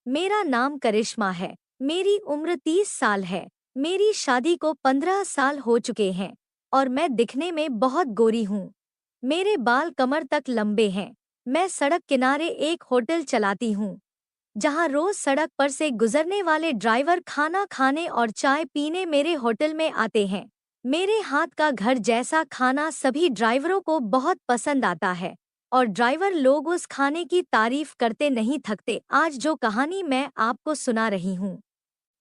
मेरा नाम करिश्मा है। मेरी उम्र 30 साल है। मेरी शादी को 15 साल हो चुके हैं और मैं दिखने में बहुत गोरी हूँ। मेरे बाल कमर तक लंबे हैं। मैं सड़क किनारे एक होटल चलाती हूँ, जहाँ रोज सड़क पर से गुजरने वाले ड्राइवर खाना खाने और चाय पीने मेरे होटल में आते हैं। मेरे हाथ का घर जैसा खाना सभी ड्राइवरों को बहुत पसंद आता है और ड्राइवर लोग उस खाने की तारीफ करते नहीं थकते। आज जो कहानी मैं आपको सुना रही हूँ,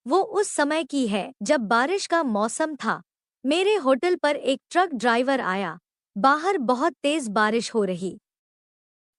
वो उस समय की है जब बारिश का मौसम था। मेरे होटल पर एक ट्रक ड्राइवर आया। बाहर बहुत तेज बारिश हो रही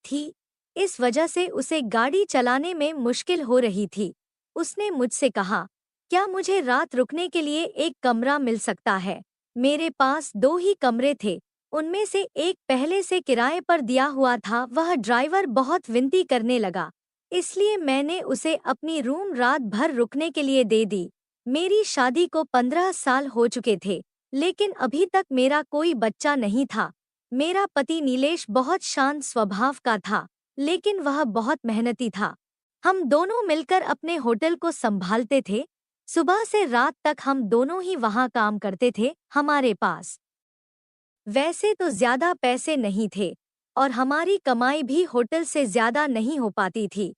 थी, इस वजह से उसे गाड़ी चलाने में मुश्किल हो रही थी। उसने मुझसे कहा, क्या मुझे रात रुकने के लिए एक कमरा मिल सकता है? मेरे पास 2 ही कमरे थे, उनमें से एक पहले से किराए पर दिया हुआ था। वह ड्राइवर बहुत विनती करने लगा, इसलिए मैंने उसे अपनी रूम रात भर रुकने के लिए दे दी। मेरी शादी को 15 साल हो चुके थे, लेकिन अभी तक मेरा कोई बच्चा नहीं था। मेरा पति नीलेश बहुत शांत स्वभाव का था, लेकिन वह बहुत मेहनती था। हम दोनों मिलकर अपने होटल को संभालते थे। सुबह से रात तक हम दोनों ही वहाँ काम करते थे। हमारे पास वैसे तो ज्यादा पैसे नहीं थे और हमारी कमाई भी होटल से ज्यादा नहीं हो पाती थी,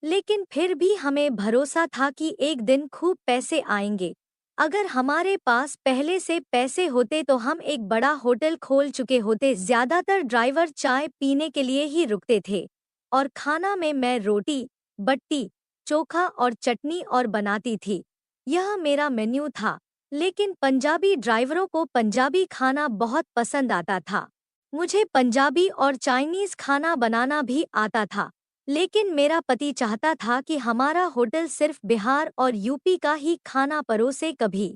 लेकिन फिर भी हमें भरोसा था कि एक दिन खूब पैसे आएंगे। अगर हमारे पास पहले से पैसे होते तो हम एक बड़ा होटल खोल चुके होते। ज्यादातर ड्राइवर चाय पीने के लिए ही रुकते थे और खाना में मैं रोटी, बट्टी, चोखा और चटनी और बनाती थी। यह मेरा मेन्यू था। लेकिन पंजाबी ड्राइवरों को पंजाबी खाना बहुत पसंद आता था। मुझे पंजाबी और चाइनीज खाना बनाना भी आता था, लेकिन मेरा पति चाहता था कि हमारा होटल सिर्फ बिहार और यूपी का ही खाना परोसे। कभी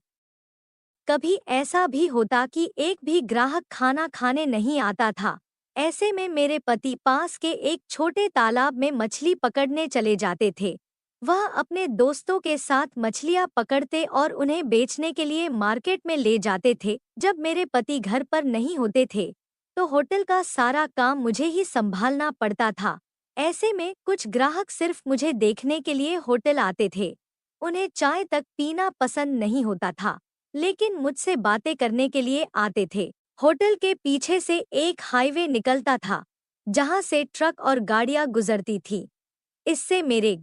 कभी ऐसा भी होता कि एक भी ग्राहक खाना खाने नहीं आता था। ऐसे में मेरे पति पास के एक छोटे तालाब में मछली पकड़ने चले जाते थे। वह अपने दोस्तों के साथ मछलियां पकड़ते और उन्हें बेचने के लिए मार्केट में ले जाते थे। जब मेरे पति घर पर नहीं होते थे, तो होटल का सारा काम मुझे ही संभालना पड़ता था। ऐसे में कुछ ग्राहक सिर्फ मुझे देखने के लिए होटल आते थे। उन्हें चाय तक पीना पसंद नहीं होता था, लेकिन मुझसे बातें करने के लिए आते थे। होटल के पीछे से एक हाईवे निकलता था, जहां से ट्रक और गाड़ियां गुजरती थी। इससे मेरे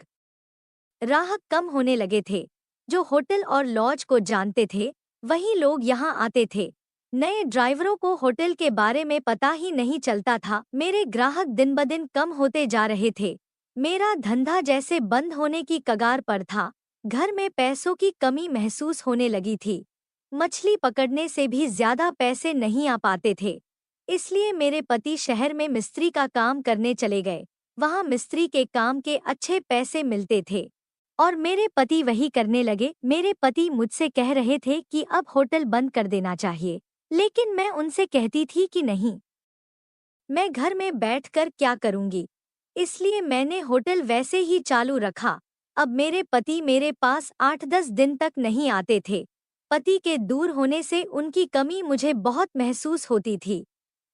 ग्राहक कम होने लगे थे। जो होटल और लॉज को जानते थे, वही लोग यहाँ आते थे। नए ड्राइवरों को होटल के बारे में पता ही नहीं चलता था। मेरे ग्राहक दिन ब दिन कम होते जा रहे थे। मेरा धंधा जैसे बंद होने की कगार पर था। घर में पैसों की कमी महसूस होने लगी थी। मछली पकड़ने से भी ज्यादा पैसे नहीं आ पाते थे। इसलिए मेरे पति शहर में मिस्त्री का काम करने चले गए। वहाँ मिस्त्री के काम के अच्छे पैसे मिलते थे और मेरे पति वही करने लगे। मेरे पति मुझसे कह रहे थे कि अब होटल बंद कर देना चाहिए, लेकिन मैं उनसे कहती थी कि नहीं, मैं घर में बैठकर क्या करूंगी। इसलिए मैंने होटल वैसे ही चालू रखा। अब मेरे पति मेरे पास 8-10 दिन तक नहीं आते थे। पति के दूर होने से उनकी कमी मुझे बहुत महसूस होती थी।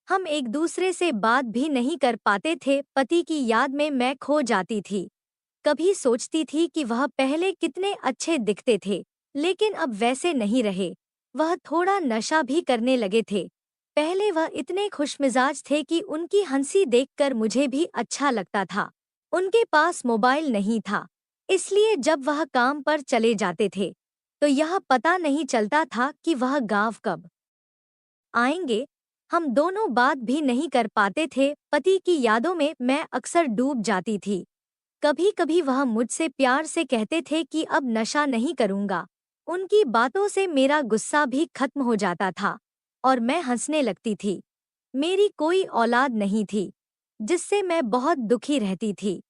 हम एक दूसरे से बात भी नहीं कर पाते थे। पति की याद में मैं खो जाती थी। कभी सोचती थी कि वह पहले कितने अच्छे दिखते थे, लेकिन अब वैसे नहीं रहे। वह थोड़ा नशा भी करने लगे थे। पहले वह इतने खुशमिजाज थे कि उनकी हंसी देखकर मुझे भी अच्छा लगता था। उनके पास मोबाइल नहीं था, इसलिए जब वह काम पर चले जाते थे, तो यह पता नहीं चलता था कि वह गाँव कब आएंगे। हम दोनों बात भी नहीं कर पाते थे। पति की यादों में मैं अक्सर डूब जाती थी। कभी कभी वह मुझसे प्यार से कहते थे कि अब नशा नहीं करूंगा। उनकी बातों से मेरा गुस्सा भी खत्म हो जाता था और मैं हंसने लगती थी। मेरी कोई औलाद नहीं थी, जिससे मैं बहुत दुखी रहती थी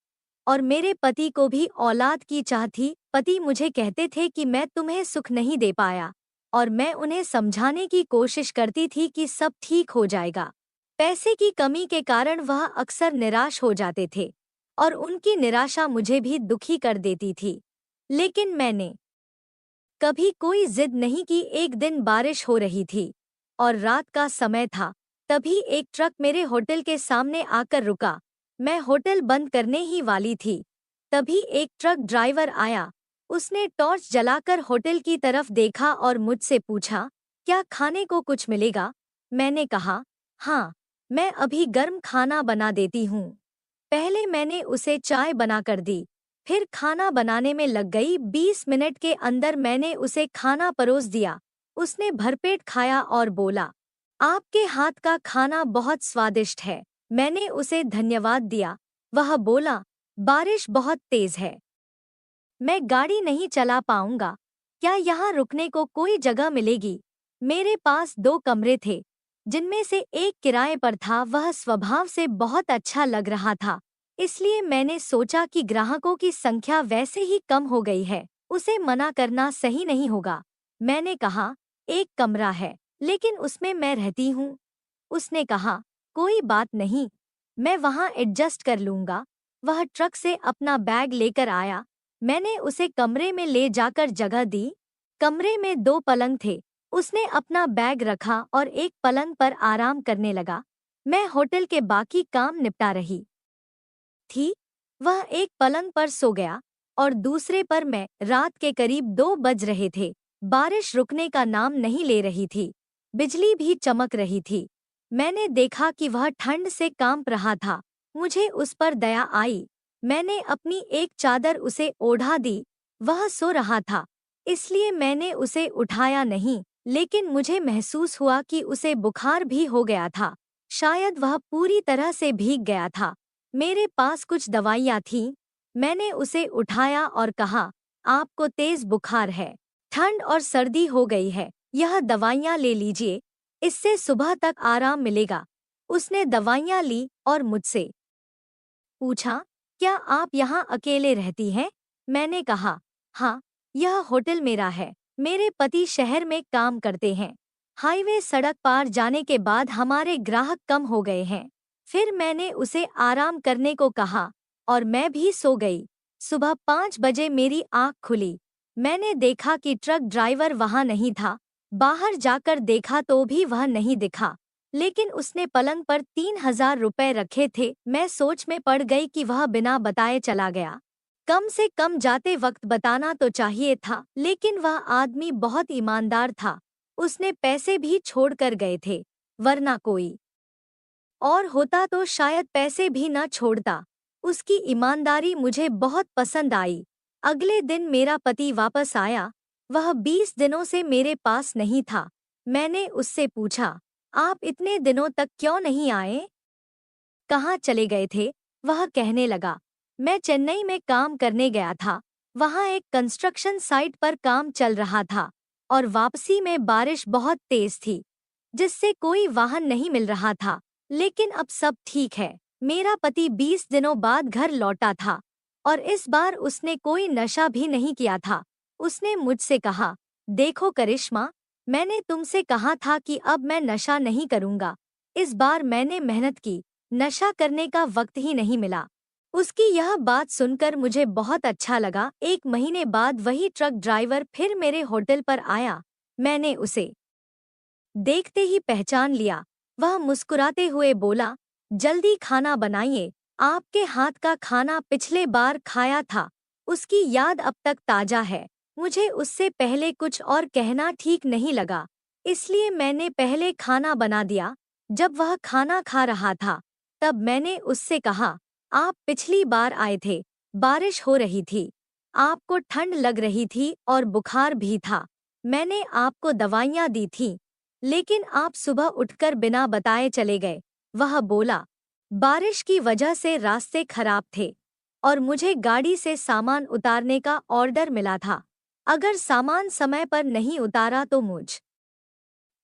और मेरे पति को भी औलाद की चाह थी। पति मुझे कहते थे कि मैं तुम्हें सुख नहीं दे पाया और मैं उन्हें समझाने की कोशिश करती थी कि सब ठीक हो जाएगा। पैसे की कमी के कारण वह अक्सर निराश हो जाते थे और उनकी निराशा मुझे भी दुखी कर देती थी। लेकिन मैंने कभी कोई जिद नहीं की। एक दिन बारिश हो रही थी और रात का समय था। तभी एक ट्रक मेरे होटल के सामने आकर रुका। मैं होटल बंद करने ही वाली थी, तभी एक ट्रक ड्राइवर आया। उसने टॉर्च जलाकर होटल की तरफ देखा और मुझसे पूछा, क्या खाने को कुछ मिलेगा? मैंने कहा, हाँ, मैं अभी गर्म खाना बना देती हूँ। पहले मैंने उसे चाय बनाकर दी, फिर खाना बनाने में लग गई। 20 मिनट के अंदर मैंने उसे खाना परोस दिया। उसने भरपेट खाया और बोला, आपके हाथ का खाना बहुत स्वादिष्ट है। मैंने उसे धन्यवाद दिया। वह बोला, बारिश बहुत तेज है, मैं गाड़ी नहीं चला पाऊंगा। क्या यहाँ रुकने को कोई जगह मिलेगी? मेरे पास 2 कमरे थे, जिनमें से एक किराए पर था। वह स्वभाव से बहुत अच्छा लग रहा था, इसलिए मैंने सोचा कि ग्राहकों की संख्या वैसे ही कम हो गई है, उसे मना करना सही नहीं होगा। मैंने कहा, एक कमरा है, लेकिन उसमें मैं रहती हूँ। उसने कहा, कोई बात नहीं, मैं वहाँ एडजस्ट कर लूंगा। वह ट्रक से अपना बैग लेकर आया। मैंने उसे कमरे में ले जाकर जगह दी। कमरे में 2 पलंग थे। उसने अपना बैग रखा और एक पलंग पर आराम करने लगा। मैं होटल के बाकी काम निपटा रही थी। वह एक पलंग पर सो गया और दूसरे पर मैं। रात के करीब 2 बज रहे थे। बारिश रुकने का नाम नहीं ले रही थी। बिजली भी चमक रही थी। मैंने देखा कि वह ठंड से कांप रहा था। मुझे उस पर दया आई। मैंने अपनी एक चादर उसे ओढ़ा दी। वह सो रहा था, इसलिए मैंने उसे उठाया नहीं, लेकिन मुझे महसूस हुआ कि उसे बुखार भी हो गया था। शायद वह पूरी तरह से भीग गया था। मेरे पास कुछ दवाइयाँ थीं। मैंने उसे उठाया और कहा, आपको तेज बुखार है, ठंड और सर्दी हो गई है, यह दवाइयाँ ले लीजिए, इससे सुबह तक आराम मिलेगा। उसने दवाइयाँ ली और मुझसे पूछा, क्या आप यहाँ अकेले रहती हैं? मैंने कहा, हाँ, यह होटल मेरा है। मेरे पति शहर में काम करते हैं। हाईवे सड़क पार जाने के बाद हमारे ग्राहक कम हो गए हैं। फिर मैंने उसे आराम करने को कहा और मैं भी सो गई। सुबह 5 बजे मेरी आँख खुली। मैंने देखा कि ट्रक ड्राइवर वहाँ नहीं था। बाहर जाकर देखा तो भी वह नहीं दिखा, लेकिन उसने पलंग पर 3,000 रुपए रखे थे। मैं सोच में पड़ गई कि वह बिना बताए चला गया। कम से कम जाते वक्त बताना तो चाहिए था, लेकिन वह आदमी बहुत ईमानदार था। उसने पैसे भी छोड़ कर गए थे, वरना कोई और होता तो शायद पैसे भी न छोड़ता। उसकी ईमानदारी मुझे बहुत पसंद आई। अगले दिन मेरा पति वापस आया। वह 20 दिनों से मेरे पास नहीं था। मैंने उससे पूछा, आप इतने दिनों तक क्यों नहीं आए? कहाँ चले गए थे? वह कहने लगा, मैं चेन्नई में काम करने गया था। वहाँ एक कंस्ट्रक्शन साइट पर काम चल रहा था और वापसी में बारिश बहुत तेज थी, जिससे कोई वाहन नहीं मिल रहा था। लेकिन अब सब ठीक है। मेरा पति 20 दिनों बाद घर लौटा था और इस बार उसने कोई नशा भी नहीं किया था। उसने मुझसे कहा, देखो करिश्मा, मैंने तुमसे कहा था कि अब मैं नशा नहीं करूँगा। इस बार मैंने मेहनत की, नशा करने का वक्त ही नहीं मिला। उसकी यह बात सुनकर मुझे बहुत अच्छा लगा। 1 महीने बाद वही ट्रक ड्राइवर फिर मेरे होटल पर आया। मैंने उसे देखते ही पहचान लिया। वह मुस्कुराते हुए बोला, जल्दी खाना बनाइए, आपके हाथ का खाना पिछले बार खाया था, उसकी याद अब तक ताजा है। मुझे उससे पहले कुछ और कहना ठीक नहीं लगा, इसलिए मैंने पहले खाना बना दिया। जब वह खाना खा रहा था, तब मैंने उससे कहा, आप पिछली बार आए थे, बारिश हो रही थी, आपको ठंड लग रही थी और बुखार भी था। मैंने आपको दवाइयाँ दी थीं, लेकिन आप सुबह उठकर बिना बताए चले गए। वह बोला, बारिश की वजह से रास्ते खराब थे और मुझे गाड़ी से सामान उतारने का ऑर्डर मिला था। अगर सामान समय पर नहीं उतारा तो मुझ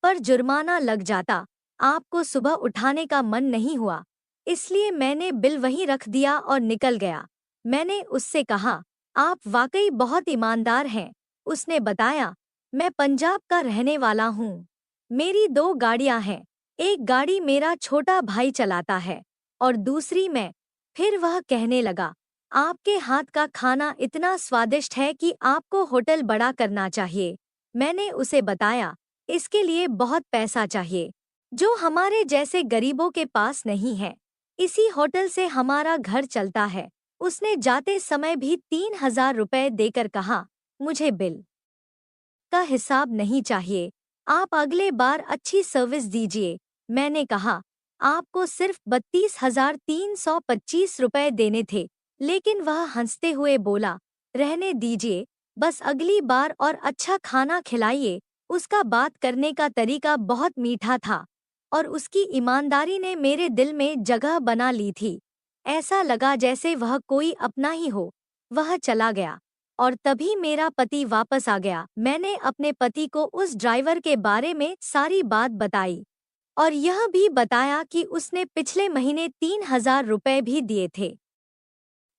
पर जुर्माना लग जाता। आपको सुबह उठाने का मन नहीं हुआ, इसलिए मैंने बिल वहीं रख दिया और निकल गया। मैंने उससे कहा, आप वाकई बहुत ईमानदार हैं। उसने बताया, मैं पंजाब का रहने वाला हूँ। मेरी 2 गाड़ियाँ हैं, एक गाड़ी मेरा छोटा भाई चलाता है और दूसरी मैं। फिर वह कहने लगा, आपके हाथ का खाना इतना स्वादिष्ट है कि आपको होटल बड़ा करना चाहिए। मैंने उसे बताया, इसके लिए बहुत पैसा चाहिए, जो हमारे जैसे गरीबों के पास नहीं है। इसी होटल से हमारा घर चलता है। उसने जाते समय भी 3,000 रुपए देकर कहा, मुझे बिल का हिसाब नहीं चाहिए, आप अगले बार अच्छी सर्विस दीजिए। मैंने कहा, आपको सिर्फ 32,325 रुपए देने थे, लेकिन वह हंसते हुए बोला, रहने दीजिए, बस अगली बार और अच्छा खाना खिलाइए। उसका बात करने का तरीका बहुत मीठा था और उसकी ईमानदारी ने मेरे दिल में जगह बना ली थी। ऐसा लगा जैसे वह कोई अपना ही हो। वह चला गया और तभी मेरा पति वापस आ गया। मैंने अपने पति को उस ड्राइवर के बारे में सारी बात बताई और यह भी बताया कि उसने पिछले महीने 3,000 रुपए भी दिए थे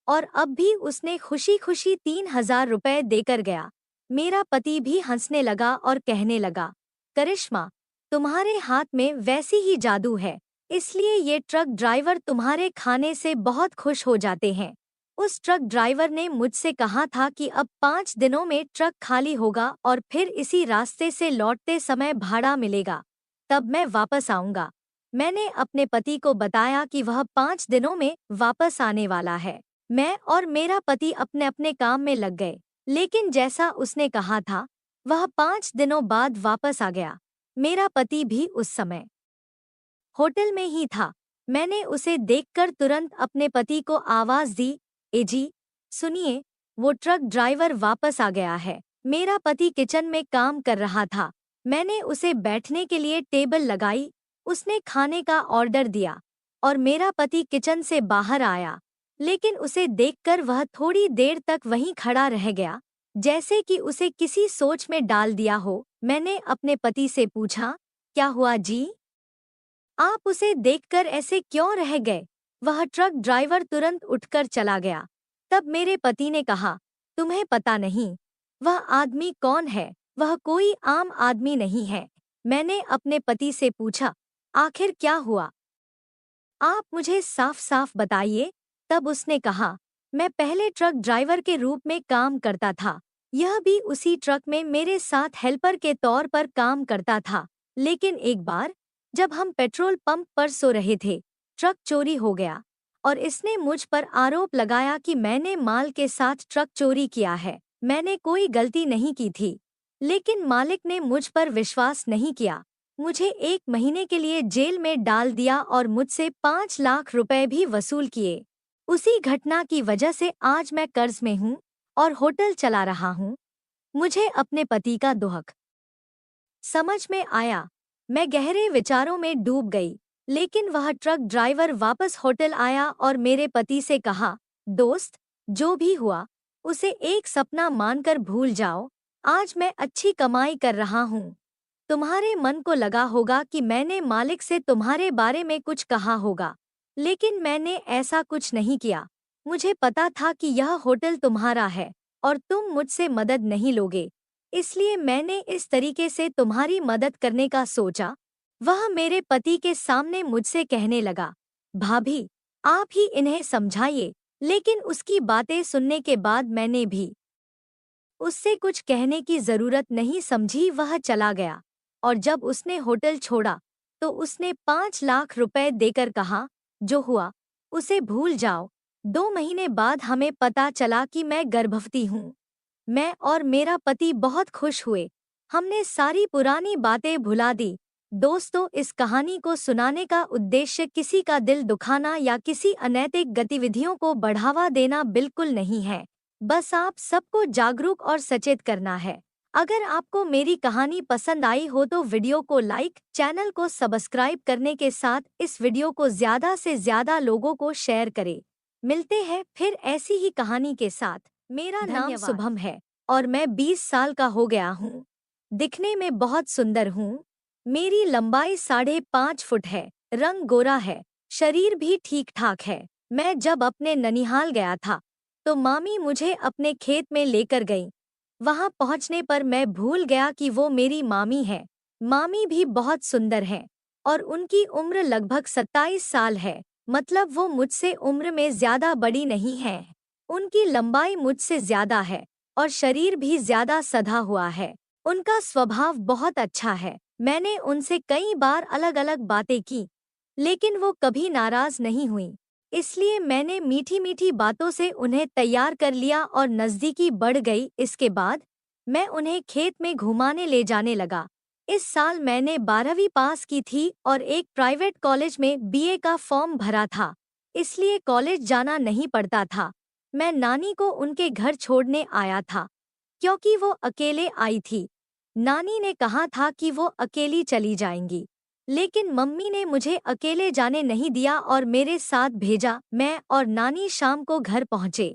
और अब भी उसने खुशी खुशी 3,000 रुपए देकर गया। मेरा पति भी हंसने लगा और कहने लगा, करिश्मा, तुम्हारे हाथ में वैसी ही जादू है, इसलिए ये ट्रक ड्राइवर तुम्हारे खाने से बहुत खुश हो जाते हैं। उस ट्रक ड्राइवर ने मुझसे कहा था कि अब 5 दिनों में ट्रक खाली होगा और फिर इसी रास्ते से लौटते समय भाड़ा मिलेगा, तब मैं वापस आऊंगा। मैंने अपने पति को बताया कि वह 5 दिनों में वापस आने वाला है। मैं और मेरा पति अपने अपने काम में लग गए, लेकिन जैसा उसने कहा था, वह 5 दिनों बाद वापस आ गया। मेरा पति भी उस समय होटल में ही था। मैंने उसे देखकर तुरंत अपने पति को आवाज दी, ए जी, सुनिए, वो ट्रक ड्राइवर वापस आ गया है। मेरा पति किचन में काम कर रहा था। मैंने उसे बैठने के लिए टेबल लगाई, उसने खाने का ऑर्डर दिया और मेरा पति किचन से बाहर आया, लेकिन उसे देखकर वह थोड़ी देर तक वहीं खड़ा रह गया, जैसे कि उसे किसी सोच में डाल दिया हो। मैंने अपने पति से पूछा, क्या हुआ जी? आप उसे देखकर ऐसे क्यों रह गए? वह ट्रक ड्राइवर तुरंत उठकर चला गया। तब मेरे पति ने कहा, तुम्हें पता नहीं वह आदमी कौन है? वह कोई आम आदमी नहीं है। मैंने अपने पति से पूछा, आखिर क्या हुआ? आप मुझे साफ साफ बताइए। तब उसने कहा, मैं पहले ट्रक ड्राइवर के रूप में काम करता था। यह भी उसी ट्रक में मेरे साथ हेल्पर के तौर पर काम करता था। लेकिन एक बार जब हम पेट्रोल पंप पर सो रहे थे, ट्रक चोरी हो गया और इसने मुझ पर आरोप लगाया कि मैंने माल के साथ ट्रक चोरी किया है। मैंने कोई गलती नहीं की थी, लेकिन मालिक ने मुझ पर विश्वास नहीं किया। मुझे 1 महीने के लिए जेल में डाल दिया और मुझसे 5 लाख रुपए भी वसूल किए। उसी घटना की वजह से आज मैं कर्ज में हूँ और होटल चला रहा हूँ। मुझे अपने पति का दुख समझ में आया। मैं गहरे विचारों में डूब गई, लेकिन वह ट्रक ड्राइवर वापस होटल आया और मेरे पति से कहा, दोस्त, जो भी हुआ उसे एक सपना मानकर भूल जाओ। आज मैं अच्छी कमाई कर रहा हूँ। तुम्हारे मन को लगा होगा कि मैंने मालिक से तुम्हारे बारे में कुछ कहा होगा, लेकिन मैंने ऐसा कुछ नहीं किया। मुझे पता था कि यह होटल तुम्हारा है और तुम मुझसे मदद नहीं लोगे, इसलिए मैंने इस तरीके से तुम्हारी मदद करने का सोचा। वह मेरे पति के सामने मुझसे कहने लगा, भाभी, आप ही इन्हें समझाइए। लेकिन उसकी बातें सुनने के बाद मैंने भी उससे कुछ कहने की जरूरत नहीं समझी। वह चला गया और जब उसने होटल छोड़ा तो उसने 5 लाख रुपए देकर कहा, जो हुआ उसे भूल जाओ। 2 महीने बाद हमें पता चला कि मैं गर्भवती हूँ। मैं और मेरा पति बहुत खुश हुए। हमने सारी पुरानी बातें भुला दी। दोस्तों, इस कहानी को सुनाने का उद्देश्य किसी का दिल दुखाना या किसी अनैतिक गतिविधियों को बढ़ावा देना बिल्कुल नहीं है। बस आप सबको जागरूक और सचेत करना है। अगर आपको मेरी कहानी पसंद आई हो तो वीडियो को लाइक, चैनल को सब्सक्राइब करने के साथ इस वीडियो को ज़्यादा से ज़्यादा लोगों को शेयर करें। मिलते हैं फिर ऐसी ही कहानी के साथ। मेरा नाम शुभम है और मैं 20 साल का हो गया हूँ। दिखने में बहुत सुंदर हूँ। मेरी लंबाई 5.5 फुट है, रंग गोरा है, शरीर भी ठीक ठाक है। मैं जब अपने ननिहाल गया था तो मामी मुझे अपने खेत में लेकर गई। वहां पहुंचने पर मैं भूल गया कि वो मेरी मामी है। मामी भी बहुत सुंदर है और उनकी उम्र लगभग 27 साल है, मतलब वो मुझसे उम्र में ज्यादा बड़ी नहीं है। उनकी लंबाई मुझसे ज्यादा है और शरीर भी ज्यादा सधा हुआ है। उनका स्वभाव बहुत अच्छा है। मैंने उनसे कई बार अलग अलग बातें की, लेकिन वो कभी नाराज नहीं हुई। इसलिए मैंने मीठी मीठी बातों से उन्हें तैयार कर लिया और नज़दीकी बढ़ गई। इसके बाद मैं उन्हें खेत में घुमाने ले जाने लगा। इस साल मैंने 12वीं पास की थी और एक प्राइवेट कॉलेज में बीए का फॉर्म भरा था, इसलिए कॉलेज जाना नहीं पड़ता था। मैं नानी को उनके घर छोड़ने आया था, क्योंकि वो अकेले आई थी। नानी ने कहा था कि वो अकेली चली जाएंगी, लेकिन मम्मी ने मुझे अकेले जाने नहीं दिया और मेरे साथ भेजा। मैं और नानी शाम को घर पहुंचे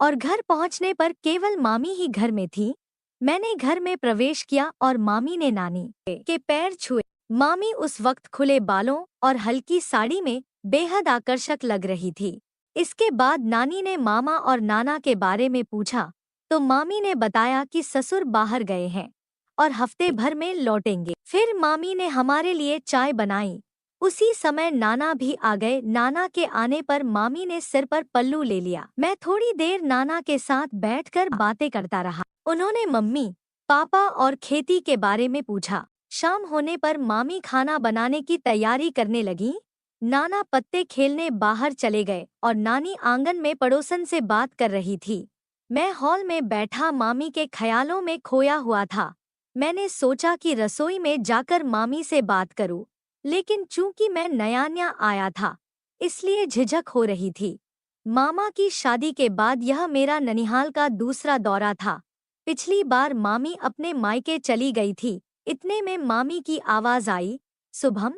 और घर पहुंचने पर केवल मामी ही घर में थी। मैंने घर में प्रवेश किया और मामी ने नानी के पैर छुए। मामी उस वक्त खुले बालों और हल्की साड़ी में बेहद आकर्षक लग रही थी। इसके बाद नानी ने मामा और नाना के बारे में पूछा, तो मामी ने बताया कि ससुर बाहर गए हैं और हफ्ते भर में लौटेंगे। फिर मामी ने हमारे लिए चाय बनाई। उसी समय नाना भी आ गए। नाना के आने पर मामी ने सिर पर पल्लू ले लिया। मैं थोड़ी देर नाना के साथ बैठकर बातें करता रहा। उन्होंने मम्मी, पापा और खेती के बारे में पूछा। शाम होने पर मामी खाना बनाने की तैयारी करने लगी। नाना पत्ते खेलने बाहर चले गए और नानी आंगन में पड़ोसन से बात कर रही थी। मैं हॉल में बैठा मामी के ख्यालों में खोया हुआ था। मैंने सोचा कि रसोई में जाकर मामी से बात करूं, लेकिन चूंकि मैं नया आया था, इसलिए झिझक हो रही थी। मामा की शादी के बाद यह मेरा ननिहाल का दूसरा दौरा था। पिछली बार मामी अपने मायके चली गई थी। इतने में मामी की आवाज आई, शुभम,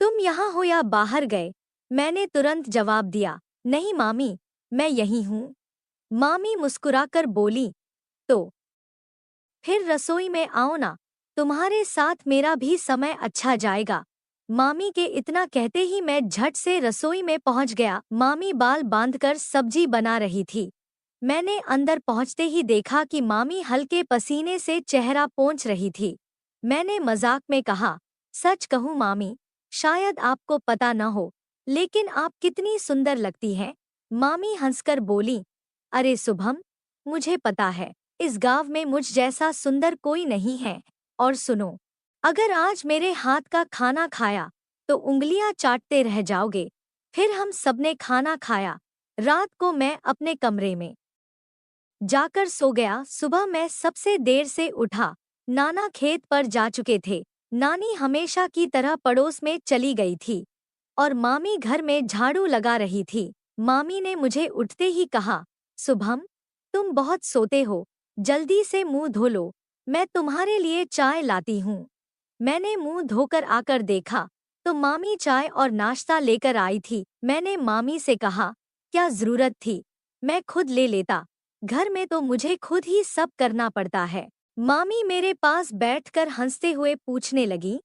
तुम यहाँ हो या बाहर गए? मैंने तुरंत जवाब दिया, नहीं मामी, मैं यहीं हूँ। मामी मुस्कुराकर बोली, तो फिर रसोई में आओ ना, तुम्हारे साथ मेरा भी समय अच्छा जाएगा। मामी के इतना कहते ही मैं झट से रसोई में पहुंच गया। मामी बाल बांधकर सब्जी बना रही थी। मैंने अंदर पहुंचते ही देखा कि मामी हल्के पसीने से चेहरा पोंछ रही थी। मैंने मजाक में कहा, सच कहूँ मामी, शायद आपको पता न हो, लेकिन आप कितनी सुंदर लगती हैं। मामी हंसकर बोली, अरे शुभम, मुझे पता है, इस गांव में मुझ जैसा सुंदर कोई नहीं है। और सुनो, अगर आज मेरे हाथ का खाना खाया तो उंगलियां चाटते रह जाओगे। फिर हम सबने खाना खाया। रात को मैं अपने कमरे में जाकर सो गया। सुबह मैं सबसे देर से उठा। नाना खेत पर जा चुके थे। नानी हमेशा की तरह पड़ोस में चली गई थी और मामी घर में झाड़ू लगा रही थी। मामी ने मुझे उठते ही कहा, शुभम, तुम बहुत सोते हो, जल्दी से मुंह धो लो, मैं तुम्हारे लिए चाय लाती हूँ। मैंने मुंह धोकर आकर देखा तो मामी चाय और नाश्ता लेकर आई थी। मैंने मामी से कहा, क्या जरूरत थी, मैं खुद ले लेता, घर में तो मुझे खुद ही सब करना पड़ता है। मामी मेरे पास बैठकर हंसते हुए पूछने लगी,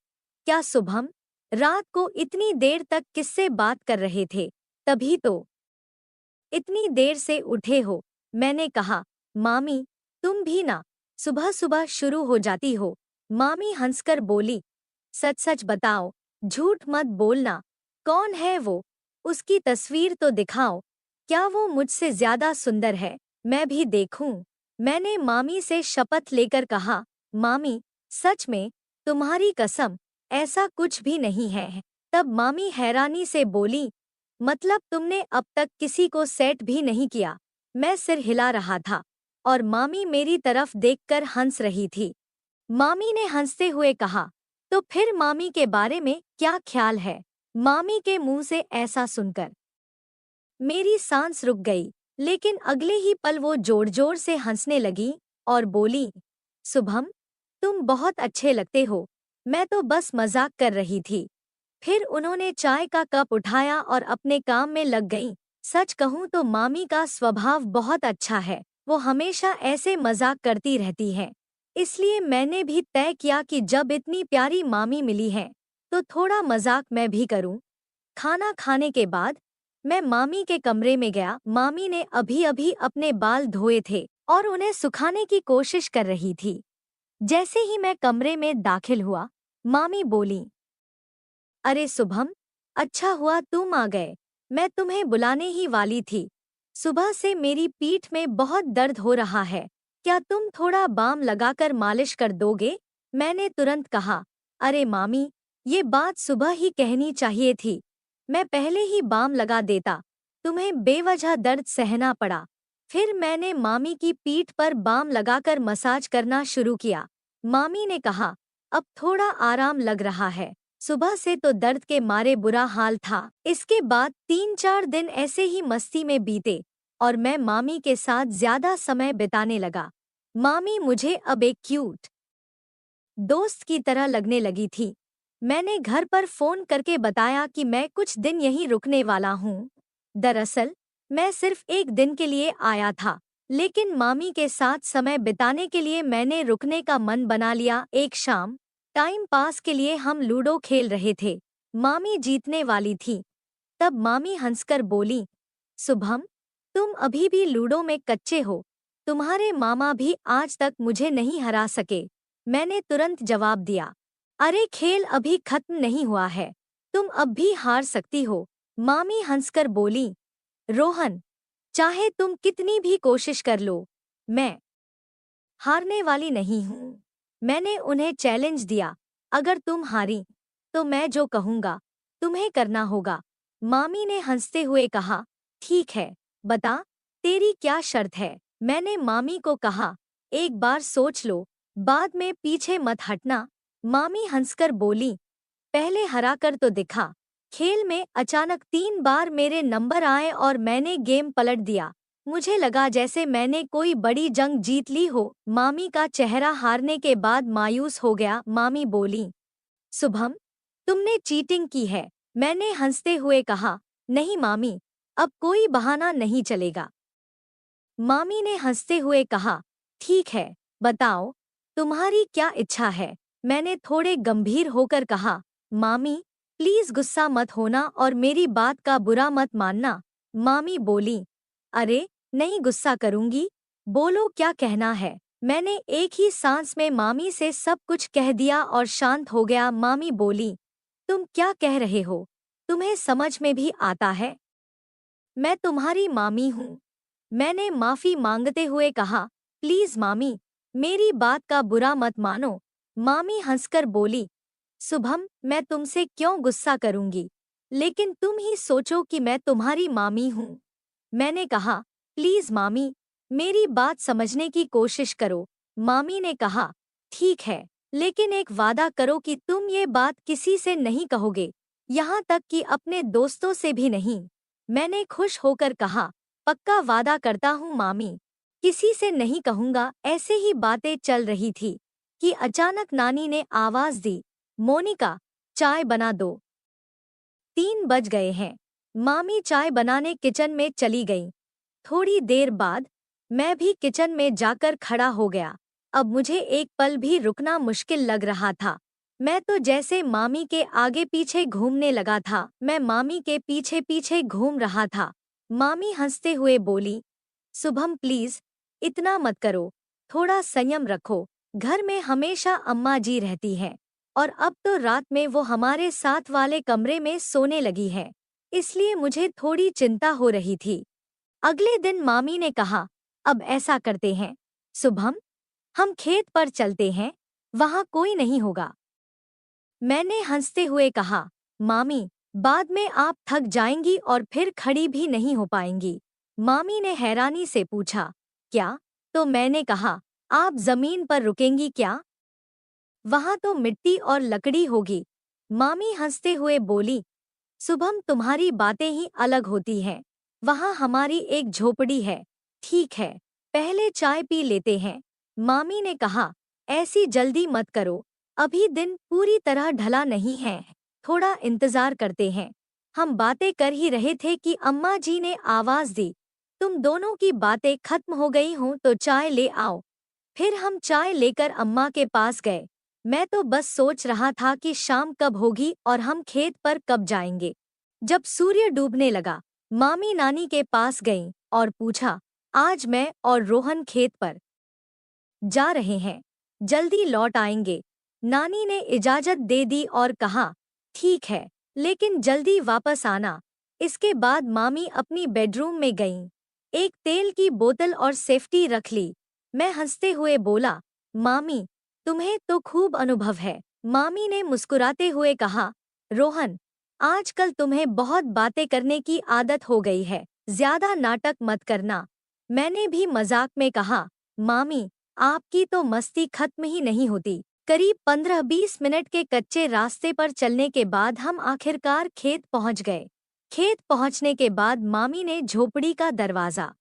क्या शुभम, रात को इतनी देर तक किससे बात कर रहे थे? तभी तो इतनी देर से उठे हो। मैंने कहा, मामी, तुम भी ना सुबह सुबह शुरू हो जाती हो। मामी हंसकर बोली, सच सच बताओ, झूठ मत बोलना, कौन है वो? उसकी तस्वीर तो दिखाओ, क्या वो मुझसे ज्यादा सुंदर है? मैं भी देखूं। मैंने मामी से शपथ लेकर कहा, मामी, सच में, तुम्हारी कसम, ऐसा कुछ भी नहीं है। तब मामी हैरानी से बोली, मतलब तुमने अब तक किसी को सेट भी नहीं किया? मैं सिर हिला रहा था और मामी मेरी तरफ देखकर हंस रही थी। मामी ने हंसते हुए कहा, तो फिर मामी के बारे में क्या ख्याल है? मामी के मुंह से ऐसा सुनकर मेरी सांस रुक गई, लेकिन अगले ही पल वो जोर जोर से हंसने लगी और बोली, शुभम, तुम बहुत अच्छे लगते हो, मैं तो बस मजाक कर रही थी। फिर उन्होंने चाय का कप उठाया और अपने काम में लग गईं। सच कहूँ तो मामी का स्वभाव बहुत अच्छा है, वो हमेशा ऐसे मजाक करती रहती है। इसलिए मैंने भी तय किया कि जब इतनी प्यारी मामी मिली है, तो थोड़ा मजाक मैं भी करूं। खाना खाने के बाद मैं मामी के कमरे में गया। मामी ने अभी अभी अपने बाल धोए थे और उन्हें सुखाने की कोशिश कर रही थी। जैसे ही मैं कमरे में दाखिल हुआ, मामी बोली, अरे शुभम, अच्छा हुआ तुम आ गए, मैं तुम्हें बुलाने ही वाली थी। सुबह से मेरी पीठ में बहुत दर्द हो रहा है, क्या तुम थोड़ा बाम लगाकर मालिश कर दोगे? मैंने तुरंत कहा, अरे मामी, ये बात सुबह ही कहनी चाहिए थी, मैं पहले ही बाम लगा देता। तुम्हें बेवजह दर्द सहना पड़ा। फिर मैंने मामी की पीठ पर बाम लगाकर मसाज करना शुरू किया। मामी ने कहा, अब थोड़ा आराम लग रहा है। सुबह से तो दर्द के मारे बुरा हाल था। इसके बाद 3-4 दिन ऐसे ही मस्ती में बीते और मैं मामी के साथ ज्यादा समय बिताने लगा। मामी मुझे अब एक क्यूट दोस्त की तरह लगने लगी थी। मैंने घर पर फोन करके बताया कि मैं कुछ दिन यहीं रुकने वाला हूँ। दरअसल मैं सिर्फ एक दिन के लिए आया था, लेकिन मामी के साथ समय बिताने के लिए मैंने रुकने का मन बना लिया। एक शाम टाइम पास के लिए हम लूडो खेल रहे थे। मामी जीतने वाली थी। तब मामी हंसकर बोली, शुभम, तुम अभी भी लूडो में कच्चे हो। तुम्हारे मामा भी आज तक मुझे नहीं हरा सके। मैंने तुरंत जवाब दिया, अरे खेल अभी खत्म नहीं हुआ है, तुम अब भी हार सकती हो। मामी हंसकर बोली, रोहन, चाहे तुम कितनी भी कोशिश कर लो, मैं हारने वाली नहीं हूँ। मैंने उन्हें चैलेंज दिया, अगर तुम हारी तो मैं जो कहूँगा तुम्हें करना होगा। मामी ने हंसते हुए कहा, ठीक है, बता तेरी क्या शर्त है। मैंने मामी को कहा, एक बार सोच लो, बाद में पीछे मत हटना। मामी हंसकर बोली, पहले हरा कर तो दिखा। खेल में अचानक 3 बार मेरे नंबर आए और मैंने गेम पलट दिया। मुझे लगा जैसे मैंने कोई बड़ी जंग जीत ली हो। मामी का चेहरा हारने के बाद मायूस हो गया। मामी बोली, शुभम, तुमने चीटिंग की है। मैंने हंसते हुए कहा, नहीं मामी, अब कोई बहाना नहीं चलेगा। मामी ने हंसते हुए कहा, ठीक है, बताओ तुम्हारी क्या इच्छा है। मैंने थोड़े गंभीर होकर कहा, मामी प्लीज गुस्सा मत होना और मेरी बात का बुरा मत मानना। मामी बोली, अरे नहीं गुस्सा करूंगी, बोलो क्या कहना है। मैंने एक ही सांस में मामी से सब कुछ कह दिया और शांत हो गया। मामी बोली, तुम क्या कह रहे हो, तुम्हें समझ में भी आता है? मैं तुम्हारी मामी हूँ। मैंने माफी मांगते हुए कहा, प्लीज मामी, मेरी बात का बुरा मत मानो। मामी हंसकर बोली, शुभम, मैं तुमसे क्यों गुस्सा करूंगी, लेकिन तुम ही सोचो कि मैं तुम्हारी मामी हूँ। मैंने कहा, प्लीज मामी, मेरी बात समझने की कोशिश करो। मामी ने कहा, ठीक है, लेकिन एक वादा करो कि तुम ये बात किसी से नहीं कहोगे, यहाँ तक कि अपने दोस्तों से भी नहीं। मैंने खुश होकर कहा, पक्का वादा करता हूँ मामी, किसी से नहीं कहूँगा। ऐसे ही बातें चल रही थी कि अचानक नानी ने आवाज दी, मोनिका, चाय बना दो। 3 बज गए हैं। मामी चाय बनाने किचन में चली गई। थोड़ी देर बाद मैं भी किचन में जाकर खड़ा हो गया। अब मुझे एक पल भी रुकना मुश्किल लग रहा था। मैं तो जैसे मामी के आगे पीछे घूमने लगा था। मैं मामी के पीछे पीछे घूम रहा था। मामी हंसते हुए बोली, शुभम प्लीज, इतना मत करो, थोड़ा संयम रखो। घर में हमेशा अम्मा जी रहती हैं और अब तो रात में वो हमारे साथ वाले कमरे में सोने लगी है, इसलिए मुझे थोड़ी चिंता हो रही थी। अगले दिन मामी ने कहा, अब ऐसा करते हैं शुभम, हम खेत पर चलते हैं, वहाँ कोई नहीं होगा। मैंने हंसते हुए कहा, मामी, बाद में आप थक जाएंगी और फिर खड़ी भी नहीं हो पाएंगी। मामी ने हैरानी से पूछा, क्या? तो मैंने कहा, आप जमीन पर रुकेंगी क्या? वहाँ तो मिट्टी और लकड़ी होगी। मामी हंसते हुए बोली, शुभम, तुम्हारी बातें ही अलग होती हैं। वहाँ हमारी एक झोपड़ी है। ठीक है, पहले चाय पी लेते हैं। मामी ने कहा, ऐसी जल्दी मत करो, अभी दिन पूरी तरह ढला नहीं है, थोड़ा इंतजार करते हैं। हम बातें कर ही रहे थे कि अम्मा जी ने आवाज दी, तुम दोनों की बातें खत्म हो गई हों तो चाय ले आओ। फिर हम चाय लेकर अम्मा के पास गए। मैं तो बस सोच रहा था कि शाम कब होगी और हम खेत पर कब जाएंगे। जब सूर्य डूबने लगा, मामी नानी के पास गईं और पूछा, आज मैं और रोहन खेत पर जा रहे हैं, जल्दी लौट आएंगे। नानी ने इजाजत दे दी और कहा, ठीक है, लेकिन जल्दी वापस आना। इसके बाद मामी अपनी बेडरूम में गईं। एक तेल की बोतल और सेफ्टी रख ली। मैं हंसते हुए बोला, मामी, तुम्हें तो खूब अनुभव है। मामी ने मुस्कुराते हुए कहा, रोहन, आजकल तुम्हें बहुत बातें करने की आदत हो गई है, ज्यादा नाटक मत करना। मैंने भी मजाक में कहा, मामी, आपकी तो मस्ती खत्म ही नहीं होती। करीब 15-20 मिनट के कच्चे रास्ते पर चलने के बाद हम आखिरकार खेत पहुंच गए। खेत पहुंचने के बाद मामी ने झोपड़ी का दरवाजा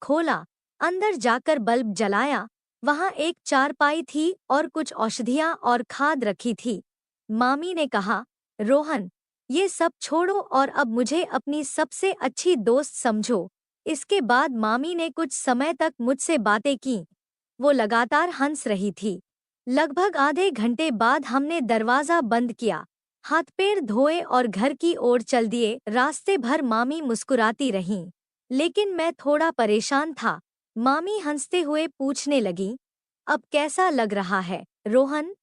खोला, अंदर जाकर बल्ब जलाया। वहां एक चारपाई थी और कुछ औषधियां और खाद रखी थी। मामी ने कहा, रोहन, ये सब छोड़ो और अब मुझे अपनी सबसे अच्छी दोस्त समझो। इसके बाद मामी ने कुछ समय तक मुझसे बातें की। वो लगातार हंस रही थी। लगभग आधे घंटे बाद हमने दरवाजा बंद किया, हाथ पैर धोए और घर की ओर चल दिए। रास्ते भर मामी मुस्कुराती रहीं, लेकिन मैं थोड़ा परेशान था। मामी हंसते हुए पूछने लगी, अब कैसा लग रहा है, रोहन?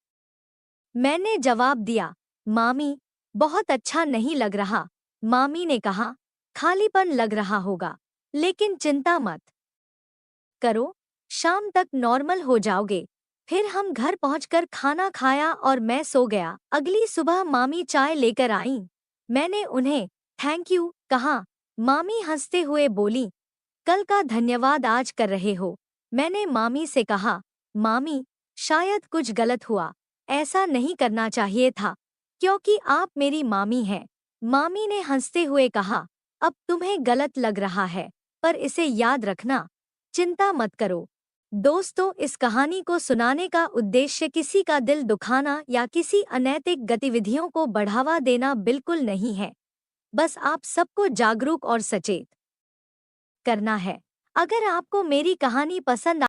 मैंने जवाब दिया, मामी, बहुत अच्छा नहीं लग रहा। मामी ने कहा, खालीपन लग रहा होगा, लेकिन चिंता मत करो, शाम तक नॉर्मल हो जाओगे। फिर हम घर पहुंचकर खाना खाया और मैं सो गया। अगली सुबह मामी चाय लेकर आईं। मैंने उन्हें थैंक यू कहा। मामी हंसते हुए बोली, कल का धन्यवाद आज कर रहे हो। मैंने मामी से कहा, मामी, शायद कुछ गलत हुआ, ऐसा नहीं करना चाहिए था, क्योंकि आप मेरी मामी हैं। मामी ने हंसते हुए कहा, अब तुम्हें गलत लग रहा है, पर इसे याद रखना, चिंता मत करो। दोस्तों, इस कहानी को सुनाने का उद्देश्य किसी का दिल दुखाना या किसी अनैतिक गतिविधियों को बढ़ावा देना बिल्कुल नहीं है। बस आप सबको जागरूक और सचेत करना है। अगर आपको मेरी कहानी पसंद